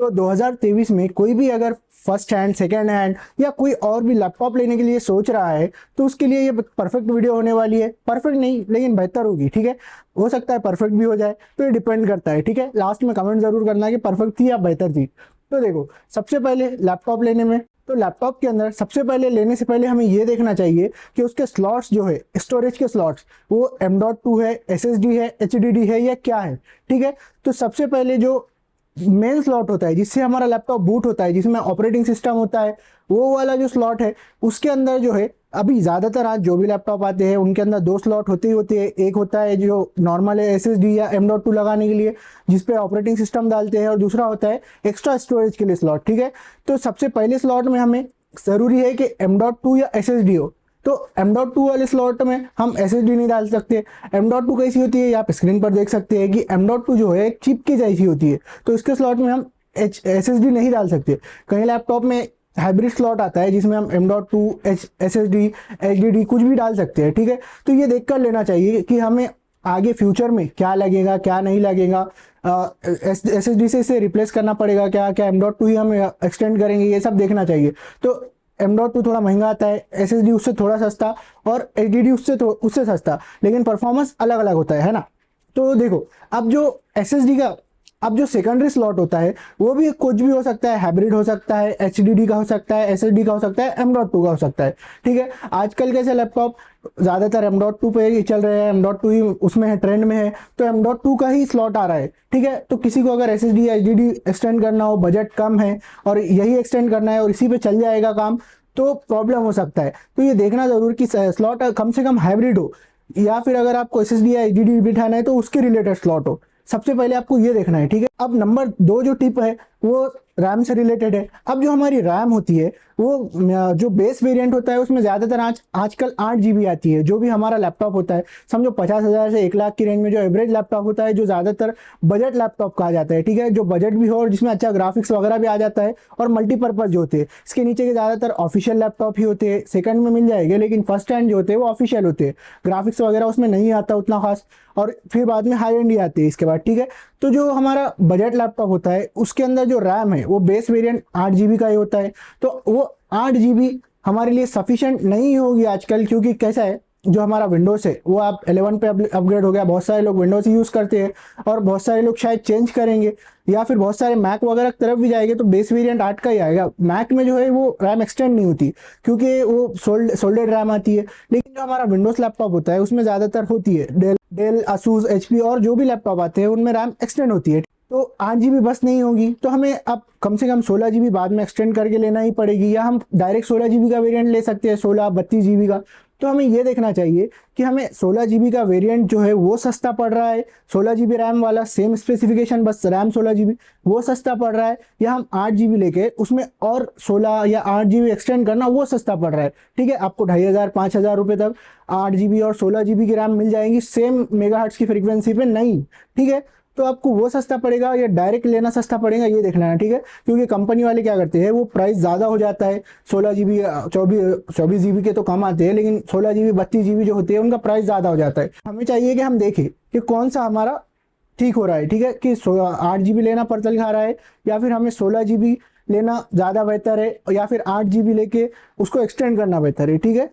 तो 2023 में कोई भी अगर फर्स्ट हैंड, सेकेंड हैंड या कोई और भी लैपटॉप लेने के लिए सोच रहा है तो उसके लिए ये परफेक्ट वीडियो होने वाली है। परफेक्ट नहीं लेकिन बेहतर होगी, ठीक है। हो सकता है परफेक्ट भी हो जाए, तो ये डिपेंड करता है, ठीक है। लास्ट में कमेंट जरूर करना कि परफेक्ट थी या बेहतर थी। तो देखो, सबसे पहले लैपटॉप लेने में, तो लैपटॉप के अंदर सबसे पहले लेने से पहले हमें ये देखना चाहिए कि उसके स्लॉट्स जो है, स्टोरेज के स्लॉट्स, वो M.2 है, SSD है, HDD है या क्या है, ठीक है। तो सबसे पहले जो मेन स्लॉट होता है जिससे हमारा लैपटॉप बूट होता है, जिसमें ऑपरेटिंग सिस्टम होता है, वो वाला जो स्लॉट है उसके अंदर जो है, अभी ज़्यादातर आज जो भी लैपटॉप आते हैं उनके अंदर दो स्लॉट होते ही होते हैं। एक होता है जो नॉर्मल है SSD या M.2 लगाने के लिए जिसपे ऑपरेटिंग सिस्टम डालते हैं, और दूसरा होता है एक्स्ट्रा स्टोरेज के लिए स्लॉट, ठीक है। तो सबसे पहले स्लॉट में हमें ज़रूरी है कि M.2 या SSD हो। तो M.2 वाले स्लॉट में हम SSD नहीं डाल सकते। M.2 कैसी होती है, आप स्क्रीन पर देख सकते हैं कि M.2 जो है एक चिप की जैसी होती है, तो इसके स्लॉट में हम SSD नहीं डाल सकते। कई लैपटॉप में हाइब्रिड स्लॉट आता है जिसमें हम M.2 SSD HDD कुछ भी डाल सकते हैं, ठीक है। तो ये देख कर लेना चाहिए कि हमें आगे फ्यूचर में क्या लगेगा क्या नहीं लगेगा, SSD से इसे रिप्लेस करना पड़ेगा क्या, क्या M.2 ही हम एक्सटेंड करेंगे, ये सब देखना चाहिए। तो M.2 थोड़ा महंगा आता है, SSD उससे थोड़ा सस्ता और HDD उससे सस्ता, लेकिन परफॉर्मेंस अलग अलग होता है ना। तो देखो, अब जो SSD का अब जो सेकेंडरी स्लॉट होता है वो भी कुछ भी हो सकता है, हाइब्रिड हो सकता है, HDD का हो सकता है, SSD का हो सकता है, M.2 का हो सकता है, ठीक है। आजकल कैसे लैपटॉप ज़्यादातर M.2 पे ही चल रहे हैं, M.2 ही उसमें है, ट्रेंड में है, तो M.2 का ही स्लॉट आ रहा है, ठीक है। तो किसी को अगर SSD या HDD एक्सटेंड करना हो, बजट कम है और यही एक्सटेंड करना है और इसी पे चल जाएगा काम, तो प्रॉब्लम हो सकता है। तो ये देखना जरूर कि स्लॉट कम से कम हाइब्रिड हो, या फिर अगर आपको SSD या HDD बिठाना है तो उसके रिलेटेड स्लॉट हो। सबसे पहले आपको ये देखना है, ठीक है। अब नंबर 2 जो टिप है वो रैम से रिलेटेड है। अब जो हमारी रैम होती है वो जो बेस वेरिएंट होता है उसमें ज़्यादातर आजकल 8 GB आती है। जो भी हमारा लैपटॉप होता है, समझो 50,000 से 1 लाख की रेंज में जो एवरेज लैपटॉप होता है, जो ज़्यादातर बजट लैपटॉप कहा जाता है, ठीक है। जो बजट भी हो और जिसमें अच्छा ग्राफिक्स वगैरह भी आ जाता है और मल्टीपर्पज़ जो होते हैं। इसके नीचे के ज़्यादातर ऑफिशियल लैपटॉप ही होते हैं, सेकंड में मिल जाएंगे, लेकिन फर्स्ट हैंड जो होते हैं वो ऑफिशियल होते हैं, ग्राफिक्स वगैरह उसमें नहीं आता उतना खास, और फिर बाद में हाई एंड ही आते हैं इसके बाद, ठीक है। तो जो हमारा बजट लैपटॉप होता है उसके अंदर जो रैम है वो बेस वेरिएंट 8 GB का ही होता है। तो वो 8 GB हमारे लिए सफिशिएंट नहीं होगी आजकल, क्योंकि कैसा है, जो हमारा विंडोज़ है वो आप 11 पे अपग्रेड हो गया, बहुत सारे लोग विंडोज़ ही यूज़ करते हैं और बहुत सारे लोग शायद चेंज करेंगे या फिर बहुत सारे मैक वगैरह की तरफ भी जाएंगे, तो बेस वेरिएंट 8 का ही आएगा। मैक में जो है वो रैम एक्सटेंड नहीं होती क्योंकि वो सोल्डेड रैम आती है, लेकिन जो हमारा विंडोज़ लैपटॉप होता है उसमें ज़्यादातर होती है, डेल ASUS HP और जो भी लैपटॉप आते हैं उनमें रैम एक्सटेंड होती है। तो 8 GB बस नहीं होगी, तो हमें अब कम से कम 16 GB बाद में एक्सटेंड करके लेना ही पड़ेगी, या हम डायरेक्ट 16 GB का वेरिएंट ले सकते हैं, 16-32 GB का। तो हमें ये देखना चाहिए कि हमें 16 GB का वेरिएंट जो है वो सस्ता पड़ रहा है, 16 GB रैम वाला, सेम स्पेसिफिकेशन बस रैम 16 GB, वो सस्ता पड़ रहा है, या हम 8 GB लेके उसमें और 16 या 8 GB एक्सटेंड करना वो सस्ता पड़ रहा है, ठीक है। आपको 2,500-5,000 रुपये तक 8 GB और 16 GB की रैम मिल जाएंगी सेम मेगाहर्ट्ज की फ्रीक्वेंसी पे, नहीं, ठीक है। तो आपको वो सस्ता पड़ेगा या डायरेक्ट लेना सस्ता पड़ेगा, ये देखना है, ठीक है। क्योंकि कंपनी वाले क्या करते हैं, वो प्राइस ज़्यादा हो जाता है, 16 GB 24 GB के तो कम आते हैं, लेकिन 16 GB 32 GB जो होते हैं उनका प्राइस ज़्यादा हो जाता है। हमें चाहिए कि हम देखें कि कौन सा हमारा ठीक हो रहा है, ठीक है, कि 8 GB लेना पड़ता खा रहा है या फिर हमें 16 GB लेना ज़्यादा बेहतर है, या फिर 8 GB लेके उसको एक्सटेंड करना बेहतर है, ठीक है।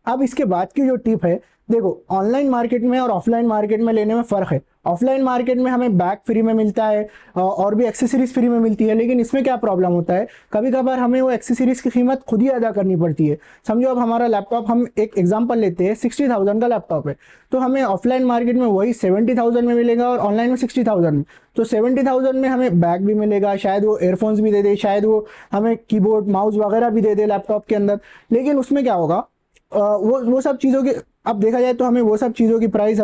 अब इसके बाद की जो टिप है, देखो, ऑनलाइन मार्केट में और ऑफलाइन मार्केट में लेने में फ़र्क है। ऑफलाइन मार्केट में हमें बैग फ्री में मिलता है और भी एक्सेसरीज फ्री में मिलती है, लेकिन इसमें क्या प्रॉब्लम होता है, कभी कभार हमें वो एक्सेसरीज की कीमत खुद ही अदा करनी पड़ती है। समझो अब हमारा लैपटॉप, हम एक एग्जांपल लेते हैं, 60,000 का लैपटॉप है, तो हमें ऑफलाइन मार्केट में वही 70,000 में मिलेगा और ऑनलाइन में 60,000 में। तो 70,000 में हमें बैग भी मिलेगा, शायद वो एयरफोन्स भी दे दे, शायद वो हमें कीबोर्ड माउस वगैरह भी दे दे लैपटॉप के अंदर, लेकिन उसमें क्या होगा, वो सब चीज़ों की, अब देखा जाए तो हमें वो सब चीज़ों की प्राइस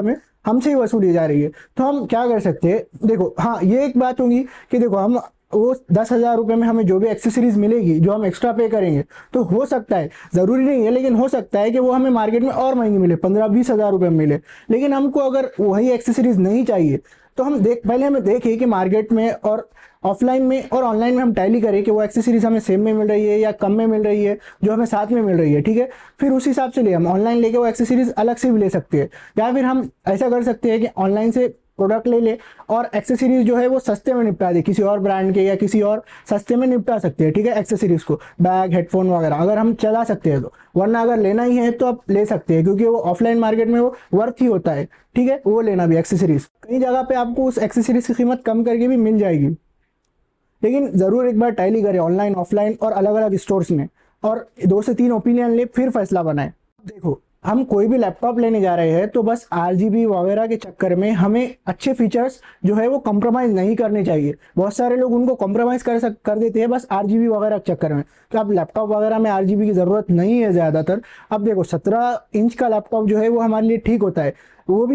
हमसे ही वसूली जा रही है। तो हम क्या कर सकते हैं, देखो, हाँ, ये एक बात होगी कि देखो, हम वो 10,000 रुपये में हमें जो भी एक्सेसरीज मिलेगी, जो हम एक्स्ट्रा पे करेंगे, तो हो सकता है, ज़रूरी नहीं है, लेकिन हो सकता है कि वो हमें मार्केट में और महंगी मिले, 15-20 हज़ार रुपये में मिले। लेकिन हमको अगर वही एक्सेसरीज नहीं चाहिए तो पहले हमें देखिए कि मार्केट में और ऑफलाइन में और ऑनलाइन में हम टैली करें कि वो एक्सेसरीज हमें सेम में मिल रही है या कम में मिल रही है, जो हमें साथ में मिल रही है, ठीक है। फिर उस हिसाब से हम ऑनलाइन लेके वो एक्सेसरीज अलग से भी ले सकते हैं, या फिर हम ऐसा कर सकते हैं कि ऑनलाइन से प्रोडक्ट ले ले और एक्सेसरीज जो है वो सस्ते में निपटा दे, किसी और ब्रांड के या किसी और सस्ते में निपटा सकते हैं, ठीक है। एक्सेसरीज को, बैग, हेडफोन वगैरह अगर हम चला सकते हैं तो, वरना अगर लेना ही है तो आप ले सकते हैं, क्योंकि वो ऑफलाइन मार्केट में वो वर्थ ही होता है, ठीक है। वो लेना भी एक्सेसरीज, कई जगह पे आपको उस एक्सेसरीज की कीमत कम करके भी मिल जाएगी, लेकिन ज़रूर एक बार टैली करें ऑनलाइन ऑफलाइन और अलग अलग स्टोर्स में, और 2 से 3 ओपिनियन ले, फिर फैसला बनाएं। देखो, हम कोई भी लैपटॉप लेने जा रहे हैं तो बस आरजीबी वगैरह के चक्कर में हमें अच्छे फीचर्स जो है वो कॉम्प्रोमाइज़ नहीं करने चाहिए। बहुत सारे लोग उनको कॉम्प्रोमाइज़ कर देते हैं बस आरजीबी वगैरह के चक्कर में। तो अब लैपटॉप वगैरह में आरजीबी की ज़रूरत नहीं है ज़्यादातर। अब देखो, 17 इंच का लैपटॉप जो है वो हमारे लिए ठीक होता है, वो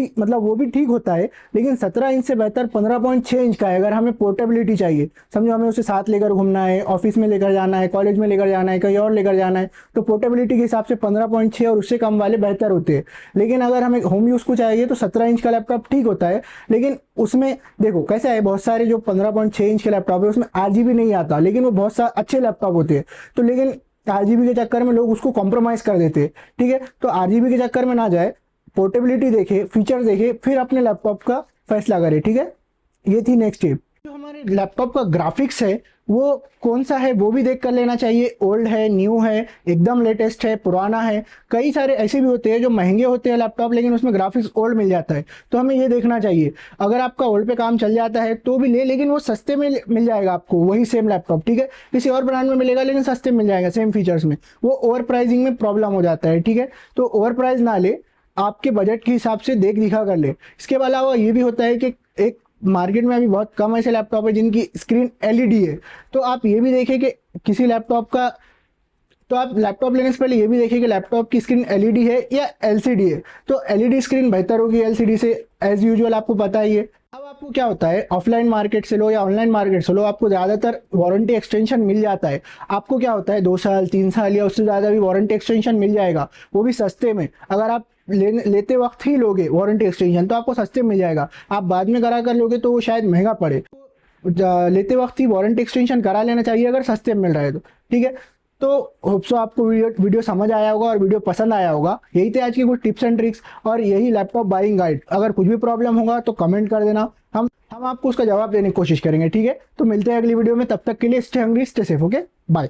भी ठीक होता है, लेकिन 17 इंच से बेहतर 15.6 इंच का है अगर हमें पोर्टेबिलिटी चाहिए। समझो हमें उसे साथ लेकर घूमना है, ऑफिस में लेकर जाना है, कॉलेज में लेकर जाना है, कहीं और लेकर जाना है, तो पोर्टेबिलिटी के हिसाब से 15.6 और उससे कम वाले बेहतर होते हैं। लेकिन अगर हमें होम यूज़ को चाहिए तो 17 इंच का लैपटॉप ठीक होता है, लेकिन उसमें देखो कैसा है, बहुत सारे जो 15.6 इंच के लैपटॉप है उसमें आरजीबी नहीं आता, लेकिन वो बहुत सारे अच्छे लैपटॉप होते हैं। तो लेकिन आरजीबी के चक्कर में लोग उसको कॉम्प्रोमाइज़ कर देते हैं, ठीक है। तो आरजीबी के चक्कर में ना जाए, पोर्टेबिलिटी देखे, फीचर देखे, फिर अपने लैपटॉप का फैसला करें, ठीक है। ये थी नेक्स्ट टिप। जो हमारे लैपटॉप का ग्राफिक्स है वो कौन सा है वो भी देख कर लेना चाहिए, ओल्ड है, न्यू है, एकदम लेटेस्ट है, पुराना है। कई सारे ऐसे भी होते हैं जो महंगे होते हैं लैपटॉप, लेकिन उसमें ग्राफिक्स ओल्ड मिल जाता है, तो हमें ये देखना चाहिए। अगर आपका ओल्ड पे काम चल जाता है तो भी ले, लेकिन वो सस्ते में मिल जाएगा आपको, वही सेम लैपटॉप, ठीक है। किसी और ब्रांड में मिलेगा लेकिन सस्ते में मिल जाएगा सेम फीचर्स में। वो ओवर प्राइसिंग में प्रॉब्लम हो जाता है, ठीक है। तो ओवर प्राइस ना ले, आपके बजट के हिसाब से देख दिखा कर ले। इसके अलावा ये भी होता है कि एक मार्केट में अभी बहुत कम ऐसे लैपटॉप है जिनकी स्क्रीन एलईडी है, तो आप ये भी देखें कि किसी लैपटॉप का, तो आप लैपटॉप लेने से पहले ये भी देखिए कि लैपटॉप की स्क्रीन एलईडी है या एलसीडी है। तो एलईडी स्क्रीन बेहतर होगी एलसीडी से, एज यूजुअल, आपको पता ही है। अब आपको क्या होता है, ऑफलाइन मार्केट से लो या ऑनलाइन मार्केट से लो, आपको ज़्यादातर वारंटी एक्सटेंशन मिल जाता है। आपको क्या होता है, 2 साल 3 साल या उससे ज़्यादा भी वारंटी एक्सटेंशन मिल जाएगा, वो भी सस्ते में। अगर आप लेते वक्त ही लोगे वारंटी एक्सटेंशन तो आपको सस्ते में मिल जाएगा। आप बाद में करा कर लोगे तो वो शायद महंगा पड़े। लेते वक्त ही वारंटी एक्सटेंशन करा लेना चाहिए अगर सस्ते में मिल रहा है तो, ठीक है। तो होप सो आपको वीडियो समझ आया होगा और वीडियो पसंद आया होगा। यही थे आज की कुछ टिप्स एंड ट्रिक्स और यही लैपटॉप बाइंग गाइड। अगर कुछ भी प्रॉब्लम होगा तो कमेंट कर देना, हम आपको उसका जवाब देने की कोशिश करेंगे, ठीक है। तो मिलते हैं अगली वीडियो में, तब तक के लिए stay hungry, stay safe, okay, bye.